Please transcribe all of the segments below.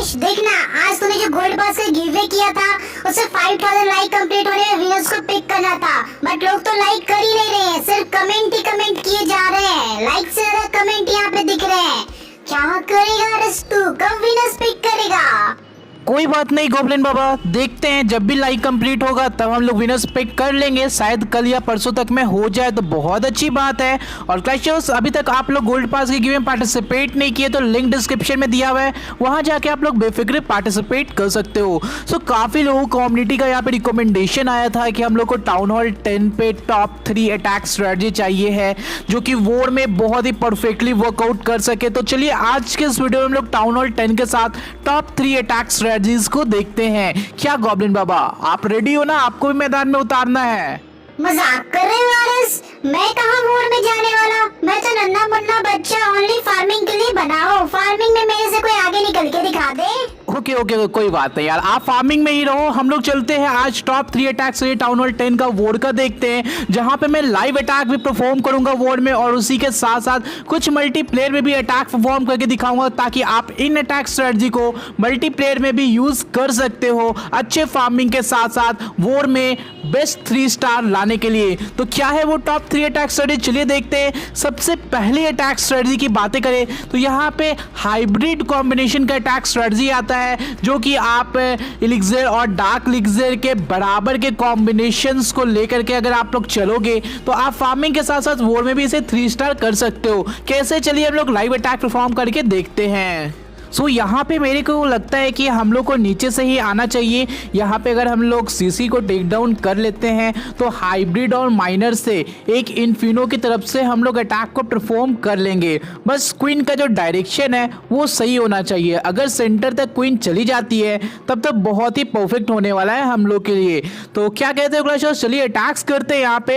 रमेश देखना, आज तूने जो गोल्ड पास का गिवअवे किया था उससे 5000 लाइक कंप्लीट होने में विनर्स को पिक करना था, बट लोग तो लाइक कर ही नहीं रहे हैं, सिर्फ कमेंट ही कमेंट किए जा रहे हैं। लाइक से ज्यादा कमेंट यहाँ पे दिख रहे हैं। क्या करेगा रस्तू, कब विनर्स पिक करेगा? कोई बात नहीं गोब्लिन बाबा, देखते हैं जब भी लाइक कंप्लीट होगा तब हम लोग विनर्स पिक कर लेंगे। शायद कल या परसों तक में हो जाए तो बहुत अच्छी बात है। और क्लैशर्स अभी तक आप लोग गोल्ड पास के गिव में पार्टिसिपेट नहीं किए तो लिंक डिस्क्रिप्शन में दिया हुआ है, वहां जाके आप लोग बेफिक्र पार्टिसिपेट कर सकते हो। सो काफी लोगों कम्युनिटी का यहाँ पे रिकमेंडेशन आया था कि हम लोग को टाउन हॉल 10 पे टॉप 3 अटैक स्ट्रेटजी चाहिए है जो कि वॉर में बहुत ही परफेक्टली वर्कआउट कर सके। तो चलिए आज के इस वीडियो में हम लोग टाउन हॉल 10 के साथ टॉप 3 अटैक स्ट्रेटजीज को देखते हैं। क्या गॉब्लिन बाबा आप रेडी हो ना? आपको भी मैदान में उतारना है। मजाक कर रहे हो आरस? मैं कहाँ वॉर में जाने वाला, मैं तो नन्हा मुन्ना बच्चा ओनली फार्मिंग के लिए बनाओ। फार्मिंग में मेरे से कोई आगे निकल के दिखा दे। ओके ओके कोई बात नहीं यार, आप फार्मिंग में ही रहो। हम लोग चलते हैं आज टॉप 3 अटैक्स टाउन हॉल 10 का वॉर का देखते हैं, जहां पे मैं लाइव अटैक भी परफॉर्म करूंगा वॉर में और उसी के साथ साथ कुछ मल्टीप्लेयर में भी अटैक परफॉर्म करके दिखाऊंगा ताकि आप इन अटैक स्ट्रेटजी को मल्टीप्लेयर में भी यूज कर सकते हो अच्छे फार्मिंग के साथ साथ वॉर में बेस्ट 3 स्टार लाने के लिए। तो क्या है वो टॉप 3 अटैक स्ट्रेटजी, चलिए देखते हैं। सबसे पहले अटैक स्ट्रेटजी की बातें करें तो यहाँ पे हाइब्रिड कॉम्बिनेशन का अटैक स्ट्रेटजी आता है जो कि आप एलिक्सर और डार्क एलिक्सर के बराबर के कॉम्बिनेशंस को लेकर के अगर आप लोग चलोगे तो आप फार्मिंग के साथ साथ वॉर में भी इसे 3 स्टार कर सकते हो। कैसे, चलिए हम लोग लाइव अटैक परफॉर्म करके देखते हैं। सो यहाँ पे मेरे को लगता है कि हम लोग को नीचे से ही आना चाहिए। यहाँ पे अगर हम लोग सीसी को टेक डाउन कर लेते हैं तो हाइब्रिड और माइनर से एक इन्फिनो की तरफ से हम लोग अटैक को परफॉर्म कर लेंगे। बस क्वीन का जो डायरेक्शन है वो सही होना चाहिए। अगर सेंटर तक क्वीन चली जाती है तब तो बहुत ही परफेक्ट होने वाला है हम लोग के लिए। तो क्या कहते हो क्लैशर्स, चलिए अटैक्स करते हैं यहाँ पे।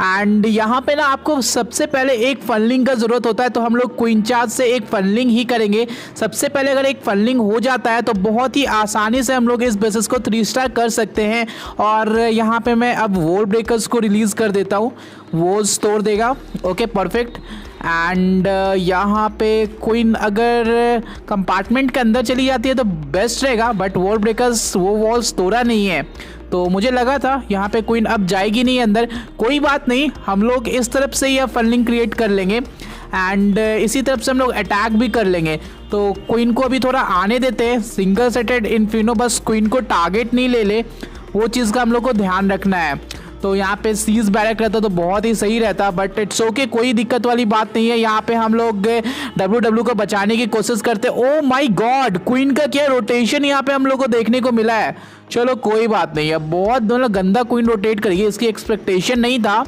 एंड यहाँ पे ना आपको सबसे पहले एक फनलिंग का जरूरत होता है, तो हम लोग क्वीन चार्ज से एक फनलिंग ही करेंगे। सबसे पहले अगर एक फनलिंग हो जाता है तो बहुत ही आसानी से हम लोग इस बेसिस को 3 स्टार कर सकते हैं। और यहाँ पे मैं अब वॉल ब्रेकर्स को रिलीज कर देता हूँ, वो स्टोर देगा। Okay perfect. एंड यहाँ पे क्वीन अगर कंपार्टमेंट के अंदर चली जाती है तो बेस्ट रहेगा, बट वॉल ब्रेकर्स वो वॉल्स तोड़ा नहीं है तो मुझे लगा था यहाँ पे क्वीन अब जाएगी नहीं अंदर। कोई बात नहीं, हम लोग इस तरफ से ही अब फनलिंग क्रिएट कर लेंगे एंड इसी तरफ से हम लोग अटैक भी कर लेंगे। तो क्वीन को अभी थोड़ा आने देते हैं। सिंगल सेटेड इन्फिनो बस क्वीन को टारगेट नहीं ले ले, वो चीज़ का हम लोग को ध्यान रखना है। तो यहाँ पे सीज बैरक रहता तो बहुत ही सही रहता, बट इट्स ओके, कोई दिक्कत वाली बात नहीं है। यहाँ पे हम लोग डब्ल्यू को बचाने की कोशिश करते। ओ माय गॉड, क्वीन का क्या रोटेशन यहाँ पे हम लोग को देखने को मिला है। चलो कोई बात नहीं है, बहुत दोनों गंदा क्वीन रोटेट करेगी, इसकी एक्सपेक्टेशन नहीं था,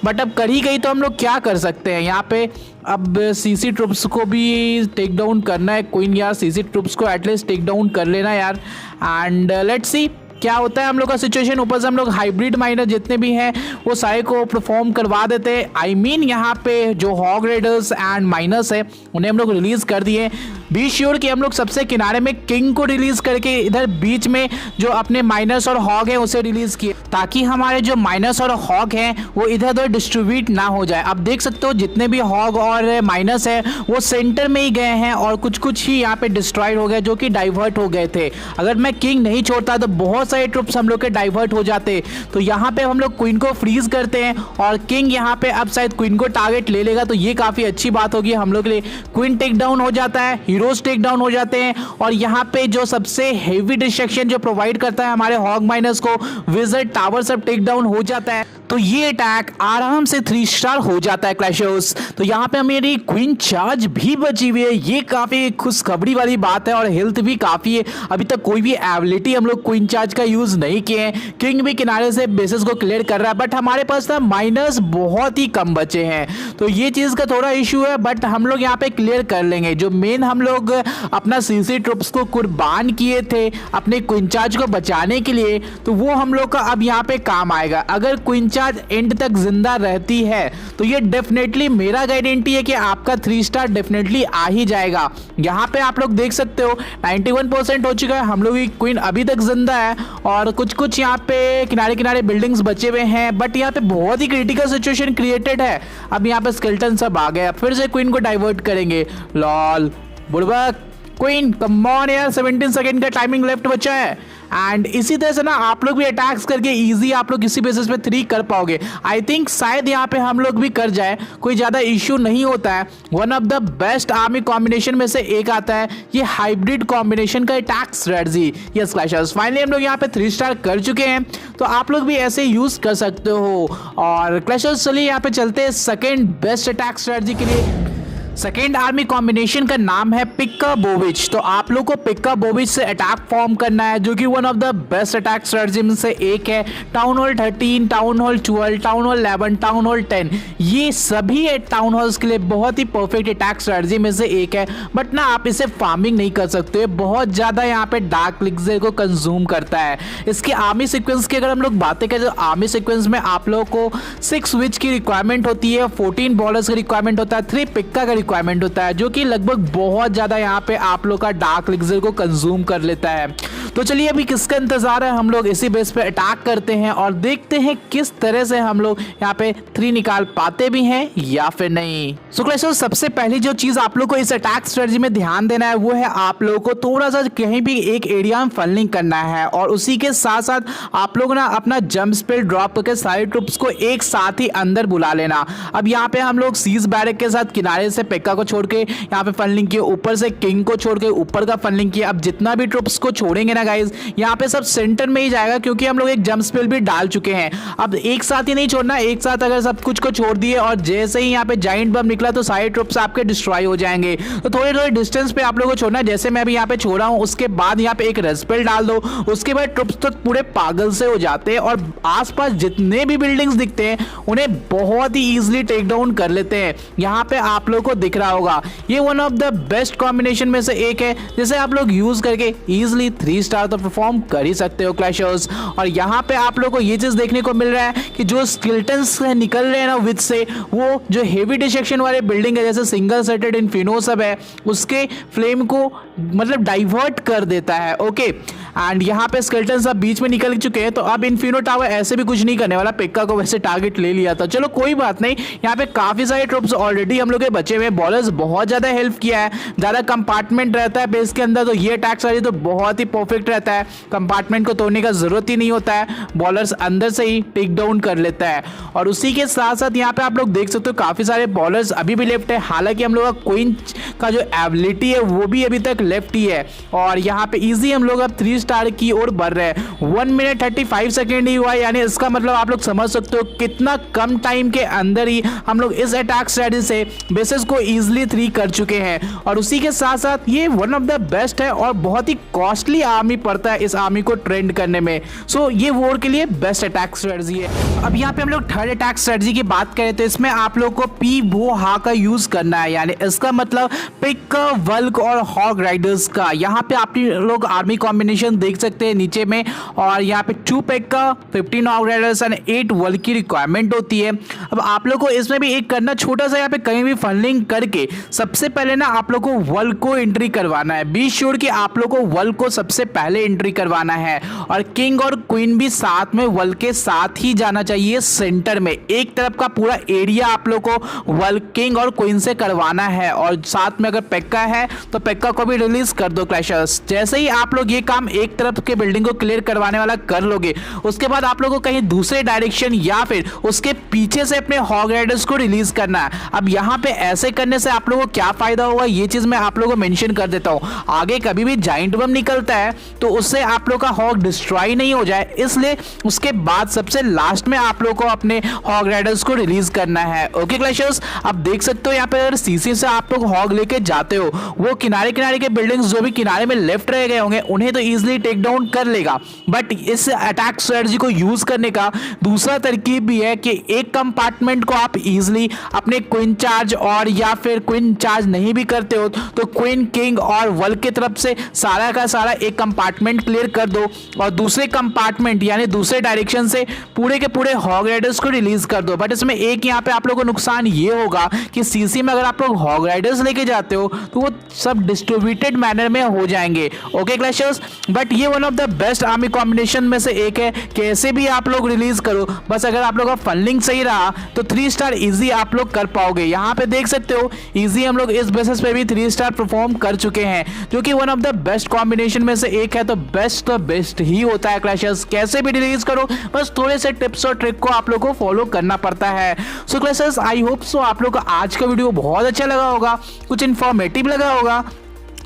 बट अब कर ही गई तो हम लोग क्या कर सकते हैं। यहाँ पे अब सीसी ट्रुप्स को भी टेक डाउन करना है क्वीन यार, सीसी ट्रुप्स को एटलीस्ट टेक डाउन कर लेना यार। एंड लेट्स सी क्या होता है हम लोग का सिचुएशन। ऊपर से हम लोग हाइब्रिड माइनर जितने भी हैं वो सारे को परफॉर्म करवा देते हैं। आई मीन यहाँ पे जो हॉग रेडर्स एंड माइनर्स है उन्हें हम लोग रिलीज कर दिए। बी श्योर कि हम लोग सबसे किनारे में किंग को रिलीज करके इधर बीच में जो अपने माइनर्स और हॉग है उसे रिलीज किए, ताकि हमारे जो माइनर्स और हॉग हैं वो इधर उधर डिस्ट्रीब्यूट ना हो जाए। अब देख सकते हो जितने भी हॉग और माइनर्स है वो सेंटर में ही गए हैं और कुछ कुछ ही यहाँ पे डिस्ट्रॉयड हो गए जो कि डाइवर्ट हो गए थे। अगर मैं किंग नहीं छोड़ता तो बहुत सारे ट्रुप्स हम लोग के डाइवर्ट हो जाते। तो यहाँ पे हम लोग क्वीन को फ्रीज करते हैं और किंग यहाँ पे अब शायद क्वीन को टारगेट ले लेगा, तो ये काफी अच्छी बात होगी हम लोग के लिए। क्वीन टेक डाउन हो जाता है, हीरोज टेक डाउन हो जाते हैं और यहाँ पे जो सबसे हेवी डिस्ट्रक्शन जो प्रोवाइड करता है हमारे हॉग माइनर्स को, विजर्ड टावर सब टेक डाउन हो जाता है। तो ये अटैक आराम से 3 स्टार हो जाता है क्लैशर्स। तो यहाँ पे मेरी क्वीन चार्ज भी बची हुई है, ये काफी खुशखबरी वाली बात है और हेल्थ भी काफी है। अभी तक कोई भी एबिलिटी हम लोग क्वीन चार्ज का यूज नहीं किए हैं। किंग भी किनारे से बेसिस को क्लियर कर रहा है, बट हमारे पास ना माइनर्स बहुत ही कम बचे हैं, तो ये चीज का थोड़ा इशू है, बट हम लोग यहाँ पे क्लियर कर लेंगे। जो मेन हम लोग अपना सीसी ट्रुप्स को कुर्बान किए थे अपने क्वीन चार्ज को बचाने के लिए, तो वो हम लोग का अब यहाँ पे काम आएगा। अगर क्वीन चार्ज एंड तक जिंदा रहती है तो ये डेफिनेटली मेरा गारंटी है कि आपका 3 स्टार डेफिनेटली आ ही जाएगा। यहाँ पे आप लोग देख सकते हो 91% हो चुका है, हम लोग की क्वीन अभी तक जिंदा है और कुछ कुछ यहाँ पे किनारे किनारे बिल्डिंग्स बचे हुए हैं, बट यहाँ पे बहुत ही क्रिटिकल सिचुएशन क्रिएटेड है। अब यहाँ पे स्केलेटन सब आ गए, फिर से क्वीन को डाइवर्ट करेंगे। लॉल बुड़बक, क्वीन कम ऑन यार, 17 सेकंड का टाइमिंग लेफ्ट बचा है। एंड इसी तरह से ना आप लोग भी अटैक्स करके इजी आप लोग इसी बेसिस पे 3 कर पाओगे। आई थिंक शायद यहाँ पे हम लोग भी कर जाए, कोई ज़्यादा इश्यू नहीं होता है। One of the best army combination में से एक आता है ये हाइब्रिड कॉम्बिनेशन का attack strategy. Yes clashers, finally हम लोग यहाँ पे 3 स्टार कर चुके हैं, तो आप लोग भी ऐसे यूज कर सकते हो। और क्लैशर्स चलिए यहाँ पे चलते हैं सेकेंड बेस्ट अटैक स्ट्रेटजी के लिए। सेकेंड आर्मी कॉम्बिनेशन का नाम है पिक्का बोविच। तो आप लोग को पिक्का बोविच से अटैक फॉर्म करना है, जो कि one of the best attack strategy में से एक है। Town hall 13, town hall 12, town hall 11, town hall 10, ये सभी टाउन हॉल्स के लिए बहुत ही परफेक्ट अटैक स्ट्रेटजी में से एक है। बट ना आप इसे फार्मिंग नहीं कर सकते, बहुत ज़्यादा यहाँ पे डार्क एलिक्सिर को कंज्यूम करता है। इसके आर्मी सीक्वेंस की अगर हम लोग बातें करें तो आर्मी सीक्वेंस में आप लोग को 6 विच की रिक्वायरमेंट होती है, 14 बॉलर्स की रिक्वायरमेंट होता है, 3 पिक्का का रिक्वायरमेंट होता है, जो कि लगभग बहुत ज्यादा यहाँ पे आप लोग का डार्क एलिक्सिर को कंज्यूम कर लेता है। तो चलिए अभी किसका इंतजार है, हम लोग इसी बेस पे अटैक करते हैं और देखते हैं किस तरह से हम लोग यहाँ पे 3 निकाल पाते भी हैं या फिर नहीं। सो क्लैशर्स, सबसे पहली जो चीज आप लोग को इस अटैक स्ट्रेटजी में ध्यान देना है वो है आप लोगों को थोड़ा सा कहीं भी एक एरिया में फनलिंग करना है, और उसी के साथ साथ आप लोग ना अपना जंप स्पेल ड्रॉप करके सारे ट्रूप्स को एक साथ ही अंदर बुला लेना। अब यहाँ पे हम लोग सीज बैरक के साथ किनारे से पेक्का को छोड़ के यहाँ पे फनलिंग किए, ऊपर से किंग को छोड़ के ऊपर का फनलिंग किया। अब जितना भी ट्रूप्स को छोड़ेंगे ना गाइज, यहाँ पे सब सेंटर में ही जाएगा, क्योंकि हम लोग एक जंप स्पेल भी डाल चुके हैं। अब एक साथ ही नहीं छोड़ना, एक साथ अगर सब कुछ को छोड़ दिए और जैसे ही यहाँ पे जाइंट बम निकला तो सारे ट्रूप्स आपके डिस्ट्रॉय हो जाएंगे। तो थोड़े थोड़े डिस्टेंस पे आप लोगों को छोड़ना है, जैसे मैं अभी यहाँ पे छोड़ा हूँ, उसके बाद यहाँ पे एक रेस्पेल डाल दो, उसके बाद ट्रूप्स तो पूरे पागल से हो जाते हैं और आसपास जितने भी बिल्डिंग्स दिखते हैं उन्हें बहुत ही इजीली टेक डाउन कर लेते हैं। यहाँ पे आप लोग को दिख रहा होगा, ये one of the best combination में से एक है, जिसे आप लोग यूज करके इजीली 3 स्टार तो परफॉर्म कर ही सकते हो क्लैशर्स। और यहाँ पे आप लोग को ये चीज देखने को मिल रहा है कि जो स्केलेटन्स निकल रहे हैं ना विच से, वो जो हेवी डिसेक्शन वाले बिल्डिंग है जैसे सिंगल सेटेड इन्फिनो सब है, उसके फ्लेम को मतलब डाइवर्ट कर देता है। ओके, एंड यहाँ पे स्केलेटन सब बीच में निकल चुके हैं, तो अब इन्फिनो टावर ऐसे भी कुछ नहीं करने वाला। पेक्का को वैसे टारगेट ले लिया था, चलो कोई बात नहीं। यहाँ पे काफी सारे ट्रूप्स ऑलरेडी हम लोग के बचे हुए, बॉलर्स बहुत ज्यादा हेल्प किया है, ज्यादा कंपार्टमेंट रहता है बेस के अंदर, तो ये अटैक सारी तो बहुत ही परफेक्ट रहता है, कंपार्टमेंट को तोड़ने का जरूरत ही नहीं होता है, बॉलर्स अंदर से ही टेक डाउन कर लेता है। और उसी के साथ साथ यहाँ पे आप लोग देख सकते हो काफी सारे बॉलर्स अभी भी लेफ्ट है, हालांकि हम लोग का क्वीन का जो एबिलिटी है वो भी अभी तक लेफ्ट ही है। और यहाँ पे इजी हम लोग अब 3 स्टार की ओर बढ़ रहे हैं। 1 मिनट 35 सेकेंड ही हुआ, यानी इसका मतलब आप लोग समझ सकते हो कितना कम टाइम के अंदर ही हम लोग इस अटैक स्ट्रेटजी से बेसेस को इजीली 3 कर चुके हैं। और उसी के साथ साथ ये वन ऑफ द बेस्ट है और बहुत ही कॉस्टली आर्मी पड़ता है इस आर्मी को ट्रेंड करने में। सो ये वॉर के लिए बेस्ट अटैक स्ट्रेटजी है। अब यहाँ पे हम लोग थर्ड अटैक स्ट्रेटजी की बात करें तो इसमें आप लोग को पी वो हा का यूज करना है, यानी इसका मतलब पिक वल्क और हॉग राइडर्स का। यहाँ पे आप लोग आर्मी कॉम्बिनेशन देख सकते हैं नीचे में, और यहाँ पे 2 पिक का 15 हॉग राइडर्स एंड 8 वल्क की रिक्वायरमेंट होती है। अब आप लोग को इसमें भी एक करना छोटा सा, यहाँ पे कहीं भी फनलिंग करके सबसे पहले ना आप लोग को वल्क को एंट्री करवाना है। बी श्योर कि आप लोग को वल्क को सबसे पहले एंट्री करवाना है, और किंग और क्वीन भी साथ में वल्क के साथ ही जाना चाहिए सेंटर में। एक तरफ का पूरा एरिया आप लोग को वल्क, किंग और क्वीन से करवाना है, और साथ में अगर पेक्का है तो पेक्का को भी रिलीज कर दो क्लैशर्स। जैसे ही आप लोग ये काम एक तरफ के बिल्डिंग को क्लियर करवाने वाला कर लोगे, उसके बाद आप लोगों को कहीं दूसरे डायरेक्शन या फिर उसके पीछे से अपने हॉग राइडर्स को रिलीज करना है। अब यहाँ पे ऐसे करने से आप लोगों को क्या फायदा होगा ये चीज मैं आप लोगों को मेंशन कर देता हूँ। आगे कभी भी जाइंट बम निकलता है तो उससे आप लोग का हॉग डिस्ट्रॉय नहीं हो जाए, इसलिए उसके बाद सबसे लास्ट में आप लोग को अपने हॉग राइडर्स को रिलीज करना है। ओके क्लैशर्स, अब देख सकते हो यहाँ पे अगर सीसी से आप लोग हॉग लेके जाते हो, वो किनारे किनारे के बिल्डिंग्स जो भी किनारे में लेफ्ट रह गए होंगे उन्हें तो इजीली टेक डाउन कर लेगा। बट इस अटैक स्ट्रेटजी को यूज करने का दूसरा तरकीब भी है कि एक कंपार्टमेंट को आप इजीली अपने क्वीन चार्ज, और या फिर क्वीन चार्ज नहीं भी करते हो तो क्वीन, किंग और वल्क की तरफ से सारा का सारा एक कंपार्टमेंट क्लियर कर दो, और दूसरे कंपार्टमेंट यानी दूसरे डायरेक्शन से पूरे के पूरे हॉग राइडर्स को रिलीज कर दो। बट इसमें एक यहाँ पे आप लोगों को नुकसान ये होगा कि सीसी में अगर आप लोग हॉग राइडर्स लेके जाते हो तो वो सब डिस्ट्रीब्यूटेड मैनर में हो जाएंगे। ओके क्लैशर्स, बट बट ये one of the best army combination में से एक है। कैसे भी आप लोग रिलीज करो, बस अगर आप लोग का फंडिंग सही रहा तो 3 स्टार इजी आप लोग कर पाओगे। यहाँ पे देख सकते हो इजी हम लोग इस बेसिस पे भी 3 स्टार परफॉर्म कर चुके हैं, जो कि one of the best combination में से एक है। तो बेस्ट ही होता है क्लैशेस, कैसे भी रिलीज करो, बस थोड़े से टिप्स और ट्रिक को आप लोग को फॉलो करना पड़ता है। सो क्लैशेस, आई होप सो आप लोग को आज का वीडियो बहुत अच्छा लगा होगा, कुछ इन्फॉर्मेटिव लगा होगा।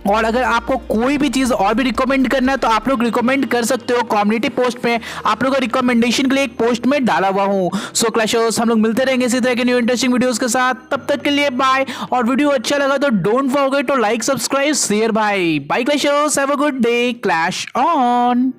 और अगर आपको कोई भी चीज़ और भी रिकमेंड करना है तो आप लोग रिकमेंड कर सकते हो कम्युनिटी पोस्ट में। आप लोग का रिकमेंडेशन के लिए एक पोस्ट में डाला हुआ हूँ। सो क्लैशर्स, हम लोग मिलते रहेंगे इसी तरह के न्यू इंटरेस्टिंग वीडियोस के साथ। तब तक के लिए बाय। और वीडियो अच्छा लगा तो don't forget to like, subscribe, share भाई। Bye clashers, have a good day, clash on.